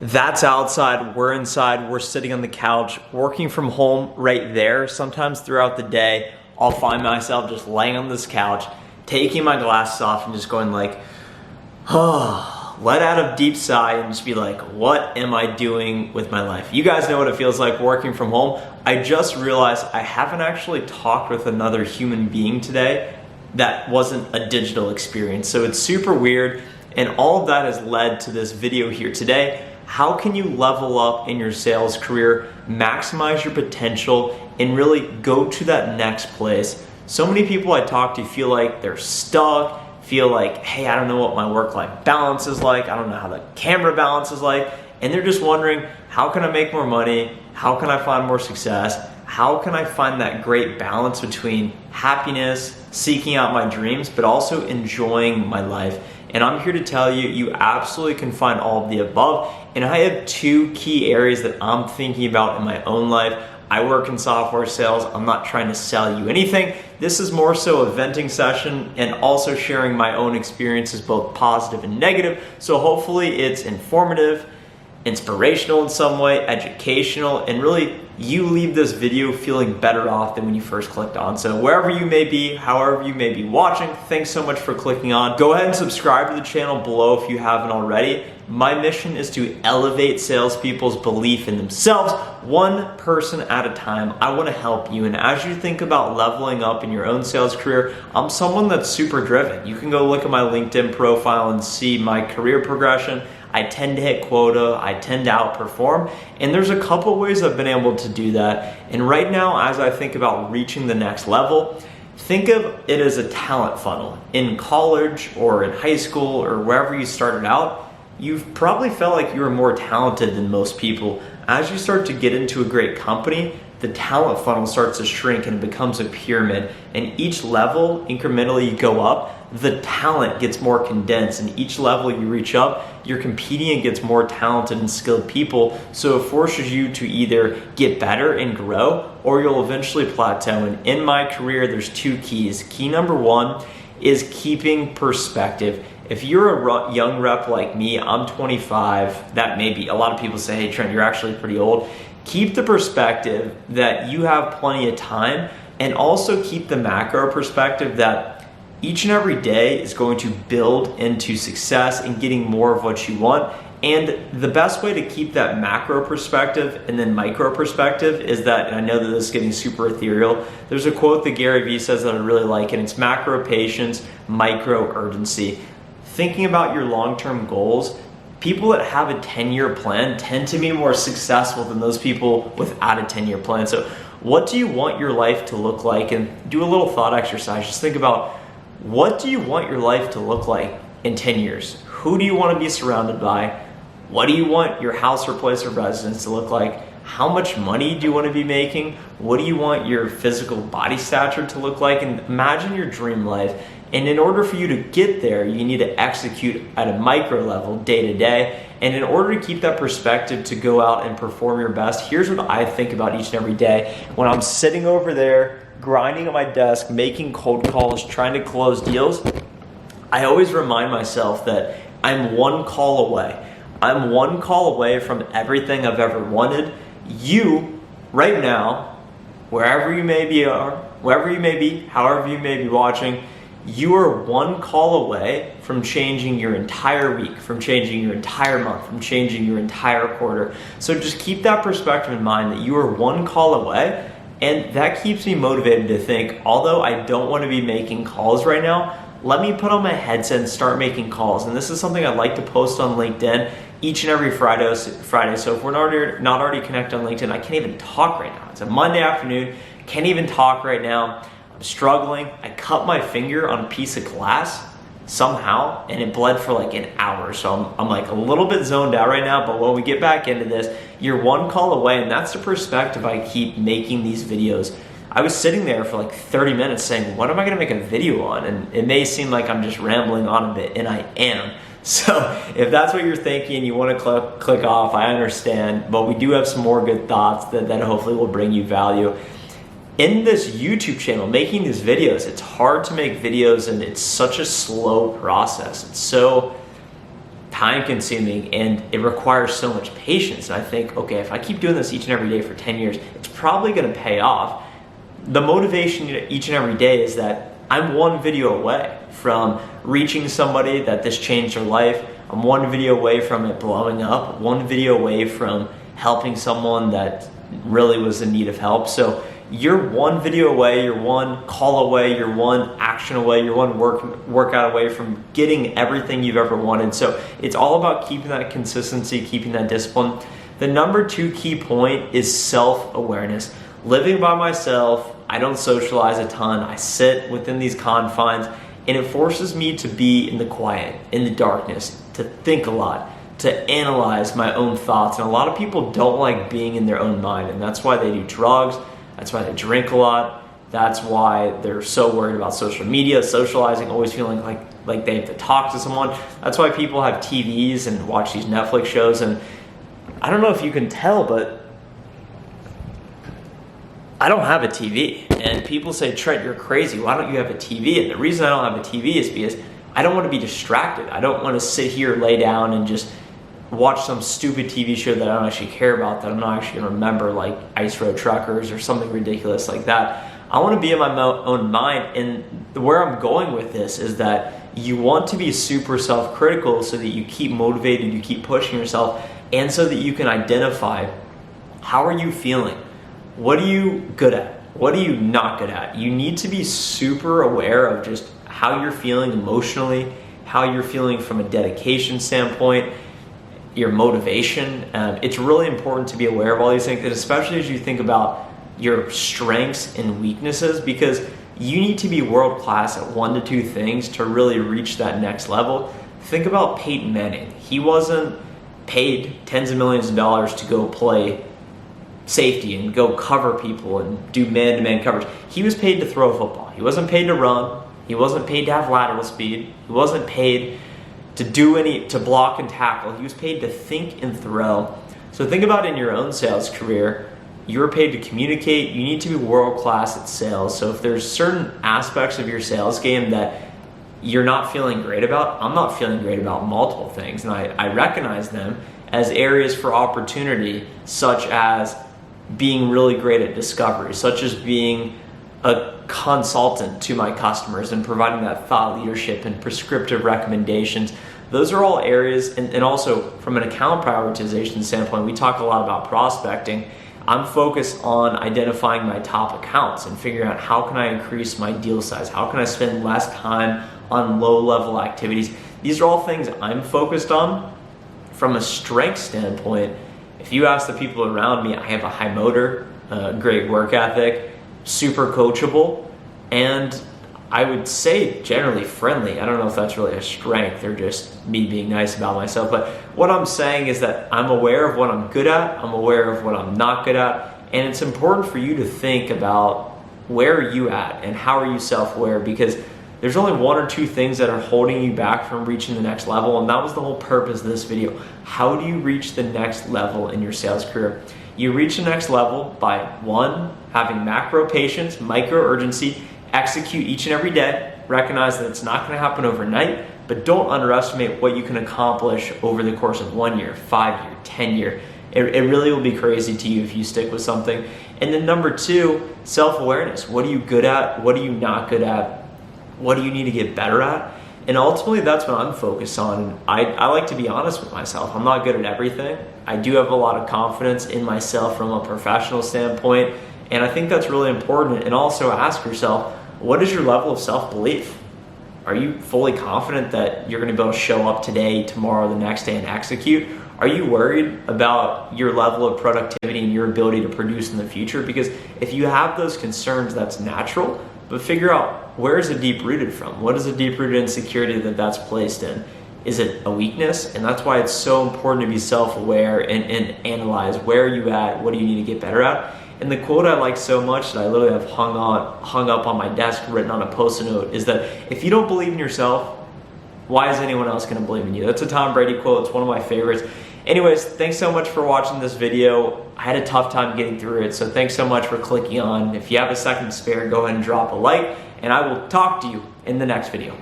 That's outside, we're inside, we're sitting on the couch, working from home right there. Sometimes throughout the day, I'll find myself just laying on this couch, taking my glasses off and just going like, oh, let out a deep sigh and just be like, what am I doing with my life? You guys know what it feels like working from home. I just realized I haven't actually talked with another human being today that wasn't a digital experience. So it's super weird, and all of that has led to this video here today. How can you level up in your sales career, maximize your potential, and really go to that next place? So many people I talk to feel like they're stuck, feel like, hey, I don't know what my work-life balance is like, I don't know how the camera balance is like, and they're just wondering, how can I make more money? How can I find more success? How can I find that great balance between happiness, seeking out my dreams, but also enjoying my life? And I'm here to tell you, you absolutely can find all of the above. And I have two key areas that I'm thinking about in my own life. I work in software sales. I'm not trying to sell you anything. This is more so a venting session and also sharing my own experiences, both positive and negative. So hopefully it's informative, inspirational in some way, educational, and really you leave this video feeling better off than when you first clicked on. So wherever you may be, however you may be watching, thanks so much for clicking on. Go ahead and subscribe to the channel below if you haven't already. My mission is to elevate salespeople's belief in themselves, one person at a time. I want to help you. And as you think about leveling up in your own sales career, I'm someone that's super driven. You can go look at my LinkedIn profile and see my career progression. I tend to hit quota, I tend to outperform, and there's a couple ways I've been able to do that. And right now, as I think about reaching the next level, think of it as a talent funnel. In college or in high school or wherever you started out, you've probably felt like you were more talented than most people. As you start to get into a great company, the talent funnel starts to shrink and it becomes a pyramid. And each level, incrementally you go up, the talent gets more condensed, and each level you reach up, you're competing against more talented and skilled people. So it forces you to either get better and grow, or you'll eventually plateau. And in my career, there's two keys. Key number one is keeping perspective. If you're a young rep like me, I'm 25, that may be, a lot of people say, hey Trent, you're actually pretty old. Keep the perspective that you have plenty of time, and also keep the macro perspective that each and every day is going to build into success and getting more of what you want. And the best way to keep that macro perspective and then micro perspective is that, and I know that this is getting super ethereal, there's a quote that Gary Vee says that I really like, and it's macro patience, micro urgency. Thinking about your long-term goals, people that have a 10-year plan tend to be more successful than those people without a 10-year plan. So what do you want your life to look like? And do a little thought exercise. Just think about, what do you want your life to look like in 10 years? Who do you want to be surrounded by? What do you want your house or place of residence to look like? How much money do you want to be making? What do you want your physical body stature to look like? And imagine your dream life. And in order for you to get there, you need to execute at a micro level day to day. And in order to keep that perspective to go out and perform your best, here's what I think about each and every day. When I'm sitting over there, grinding at my desk, making cold calls, trying to close deals, I always remind myself that I'm one call away. I'm one call away from everything I've ever wanted. You, right now, wherever you may be, however you may be watching, you are one call away from changing your entire week, from changing your entire month, from changing your entire quarter. So just keep that perspective in mind, that you are one call away. And that keeps me motivated to think, although I don't want to be making calls right now, let me put on my headset and start making calls. And this is something I'd like to post on LinkedIn each and every Friday. So if we're not already connected on LinkedIn, I can't even talk right now. It's a Monday afternoon, can't even talk right now. I'm struggling. I cut my finger on a piece of glass somehow, and it bled for like an hour. So I'm like a little bit zoned out right now, but when we get back into this, you're one call away, and that's the perspective I keep making these videos. I was sitting there for like 30 minutes saying, what am I gonna make a video on? And it may seem like I'm just rambling on a bit, and I am. So if that's what you're thinking, you wanna click off, I understand, but we do have some more good thoughts that hopefully will bring you value. In this YouTube channel, making these videos, it's hard to make videos, and it's such a slow process. It's so time consuming and it requires so much patience. And I think, okay, if I keep doing this each and every day for 10 years, it's probably gonna pay off. The motivation each and every day is that I'm one video away from reaching somebody that this changed their life. I'm one video away from it blowing up, one video away from helping someone that really was in need of help. So you're one video away, you're one call away, you're one action away, you're one workout away from getting everything you've ever wanted. So it's all about keeping that consistency, keeping that discipline. The number 2 key point is self-awareness. Living by myself, I don't socialize a ton. I sit within these confines, and it forces me to be in the quiet, in the darkness, to think a lot, to analyze my own thoughts. And a lot of people don't like being in their own mind, and that's why they do drugs. That's why they drink a lot. That's why they're so worried about social media, socializing, always feeling like they have to talk to someone. That's why people have TVs and watch these Netflix shows. And I don't know if you can tell, but I don't have a TV. And people say, Trent, you're crazy. Why don't you have a TV? And the reason I don't have a TV is because I don't want to be distracted. I don't want to sit here, lay down, and just watch some stupid TV show that I don't actually care about, that I'm not actually gonna remember, like Ice Road Truckers or something ridiculous like that. I wanna be in my own mind, and where I'm going with this is that you want to be super self-critical so that you keep motivated, you keep pushing yourself, and so that you can identify, how are you feeling? What are you good at? What are you not good at? You need to be super aware of just how you're feeling emotionally, how you're feeling from a dedication standpoint, your motivation. It's really important to be aware of all these things, and especially as you think about your strengths and weaknesses, because you need to be world-class at 1 to 2 things to really reach that next level. Think about Peyton Manning. He wasn't paid tens of millions of dollars to go play safety and go cover people and do man-to-man coverage. He was paid to throw a football. He wasn't paid to run. He wasn't paid to have lateral speed. He wasn't paid to block and tackle. He was paid to think and throw. So think about in your own sales career, you're paid to communicate. You need to be world-class at sales. So if there's certain aspects of your sales game that you're not feeling great about, I'm not feeling great about multiple things, and I recognize them as areas for opportunity, such as being really great at discovery, such as being a consultant to my customers and providing that thought leadership and prescriptive recommendations. Those are all areas, and also from an account prioritization standpoint, we talk a lot about prospecting. I'm focused on identifying my top accounts and figuring out how can I increase my deal size, how can I spend less time on low-level activities. These are all things I'm focused on. From a strength standpoint, if you ask the people around me, I have a high motor, great work ethic, super coachable, and I would say generally friendly. I don't know if that's really a strength or just me being nice about myself, but what I'm saying is that I'm aware of what I'm good at, I'm aware of what I'm not good at, and it's important for you to think about where are you at and how are you self-aware, because there's only 1 or 2 things that are holding you back from reaching the next level, and that was the whole purpose of this video. How do you reach the next level in your sales career? You reach the next level by 1, having macro patience, micro urgency, execute each and every day, recognize that it's not gonna happen overnight, but don't underestimate what you can accomplish over the course of 1 year, 5 year, 10 year. It really will be crazy to you if you stick with something. And then number 2, self-awareness. What are you good at? What are you not good at? What do you need to get better at? And ultimately, that's what I'm focused on. I like to be honest with myself. I'm not good at everything. I do have a lot of confidence in myself from a professional standpoint, and I think that's really important. And also ask yourself, what is your level of self-belief? Are you fully confident that you're gonna be able to show up today, tomorrow, the next day, and execute? Are you worried about your level of productivity and your ability to produce in the future? Because if you have those concerns, that's natural, but figure out, where is it deep-rooted from? What is the deep-rooted insecurity that's placed in? Is it a weakness? And that's why it's so important to be self-aware and analyze, where are you at? What do you need to get better at? And the quote I like so much that I literally have hung up on my desk, written on a post-it note, is that if you don't believe in yourself, why is anyone else gonna believe in you? That's a Tom Brady quote. It's one of my favorites. Anyways, thanks so much for watching this video. I had a tough time getting through it, so thanks so much for clicking on. If you have a second to spare, go ahead and drop a like, and I will talk to you in the next video.